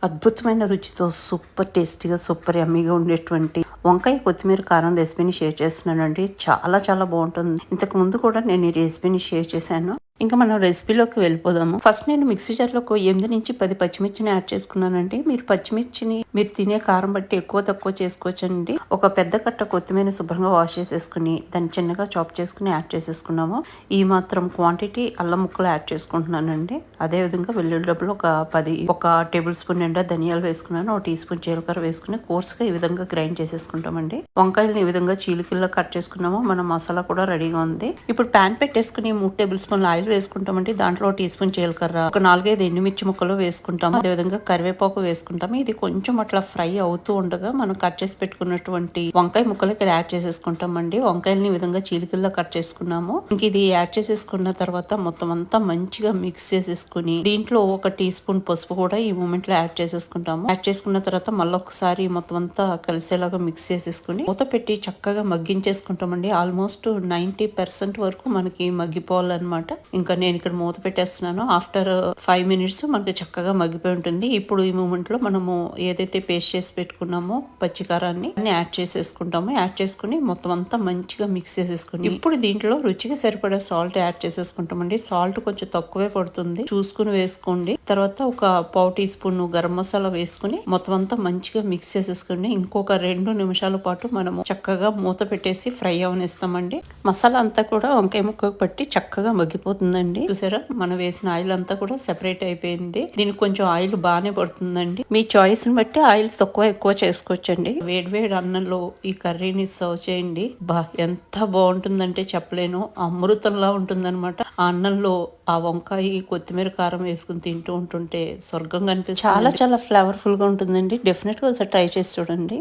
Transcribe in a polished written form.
అద్భుతమైన రుచితో సూపర్ టేస్టీగా సూపర్ యమ్మీగా ఉండేటువంటి వంకాయ కొత్తిమీర కారం రెసిపీని షేర్ చేస్తున్నానండి. చాలా చాలా బాగుంటుంది. ఇంతకు ముందు కూడా నేను ఈ రెసిపీని షేర్ చేశాను. ఇంకా మనం రెసిపీలోకి వెళ్ళిపోదాము. ఫస్ట్ నేను మిక్సీ జార్లో ఒక 8 నుంచి 10 పచ్చిమిర్చిని యాడ్ చేసుకున్నానండి. మీరు పచ్చిమిర్చిని మీరు తినే కారం బట్టి ఎక్కువ తక్కువ చేసుకోవచ్చండి. ఒక పెద్ద కట్ట కొత్తిమీర శుభ్రంగా వాష్ చేసేసుకుని దాన్ని చిన్నగా చాప్ చేసుకుని యాడ్ చేసేసుకున్నాము. ఈ మాత్రం క్వాంటిటీ అల్లం ముక్కలు యాడ్ చేసుకుంటున్నానండి. అదే విధంగా వెల్లుల్లి డబ్బులు ఒక టేబుల్ స్పూన్ నిండా ధనియాలు వేసుకున్నాను. ఒక టీ స్పూన్ జీలకర్ర వేసుకుని కోర్స్గా ఈ విధంగా గ్రైండ్ చేసేసుకుంటామండి. వంకాయలను ఈ విధంగా చీలికల్లో కట్ చేసుకున్నాము. మన మసాలా కూడా రెడీగా ఉంది. ఇప్పుడు ప్యాన్ పెట్టేసుకుని 3 టేబుల్ స్పూన్ల ఆయిల్ వేసుకుంటామండి. దాంట్లో టీ స్పూన్ జీలకర్ర, ఒక 4-5 ఎండుమిర్చి ముక్కలు వేసుకుంటాము. అదేవిధంగా కరివేపాకు వేసుకుంటాము. ఇది కొంచెం అట్లా ఫ్రై అవుతూ ఉండగా మనం కట్ చేసి పెట్టుకున్నటువంటి వంకాయ ముక్కలు ఇక్కడ యాడ్ చేసేసుకుంటామండి. వంకాయలని ఈ విధంగా చీలికల్లో కట్ చేసుకున్నాము. ఇంక ఇది యాడ్ చేసేసుకున్న తర్వాత మొత్తం అంతా మంచిగా మిక్స్ చేసేసుకుని దీంట్లో ఒక టీ స్పూన్ పసుపు కూడా ఈ మూమెంట్ లో యాడ్ చేసేసుకుంటాము. యాడ్ చేసుకున్న తర్వాత మళ్ళీ ఒకసారి మొత్తం అంతా కలిసేలాగా మిక్స్ చేసేసుకుని మూత పెట్టి చక్కగా మగ్గించేసుకుంటామండి. ఆల్మోస్ట్ 90% వరకు మనకి మగ్గిపోవాలన్నమాట. ఇంకా నేను ఇక్కడ మూత పెట్టేస్తున్నాను. ఆఫ్టర్ 5 మినిట్స్ మనకి చక్కగా మగ్గిపోయి ఉంటుంది. ఇప్పుడు ఈ మూమెంట్ లో మనము ఏదైతే పేస్ట్ చేసి పెట్టుకున్నామో పచ్చికారాన్ని యాడ్ చేసేసుకుంటాము. యాడ్ చేసుకుని మొత్తం అంతా మంచిగా మిక్స్ చేసేసుకుని ఇప్పుడు దీంట్లో రుచికి సరిపడా సాల్ట్ యాడ్ చేసేసుకుంటామండి. సాల్ట్ కొంచెం తక్కువే పడుతుంది, చూసుకుని వేసుకోండి. తర్వాత ఒక పావు టీ స్పూన్ గరం మసాలా వేసుకుని మొత్తం అంతా మంచిగా మిక్స్ చేసేసుకుని ఇంకొక 2 నిమిషాల పాటు మనము చక్కగా మూత పెట్టేసి ఫ్రై అవనిస్తామండి. మసాలా అంతా కూడా వంకాయ ముక్కకు పట్టి చక్కగా మగ్గిపోతుందండి. చూసారా, మనం వేసిన ఆయిల్ అంతా కూడా సెపరేట్ అయిపోయింది. దీనికి కొంచెం ఆయిల్ బాగానే పడుతుందండి. మీ చాయిస్ ని బట్టి ఆయిల్ తక్కువ ఎక్కువ చేసుకోవచ్చండి. వేడి అన్నంలో ఈ కర్రీని సర్వ్ చేయండి. ఎంత బాగుంటుందంటే చెప్పలేను. అమృతంలా ఉంటుందన్నమాట. ఆ అన్నంలో ఆ వంకాయ కొత్తిమీర కారం వేసుకుని తింటూ ఉంటుంటే స్వర్గం కనిపిస్తుంది. చాలా చాలా ఫ్లేవర్ఫుల్ గా ఉంటుందండి. డెఫినెట్ గా ఒకసారి ట్రై చేసి చూడండి.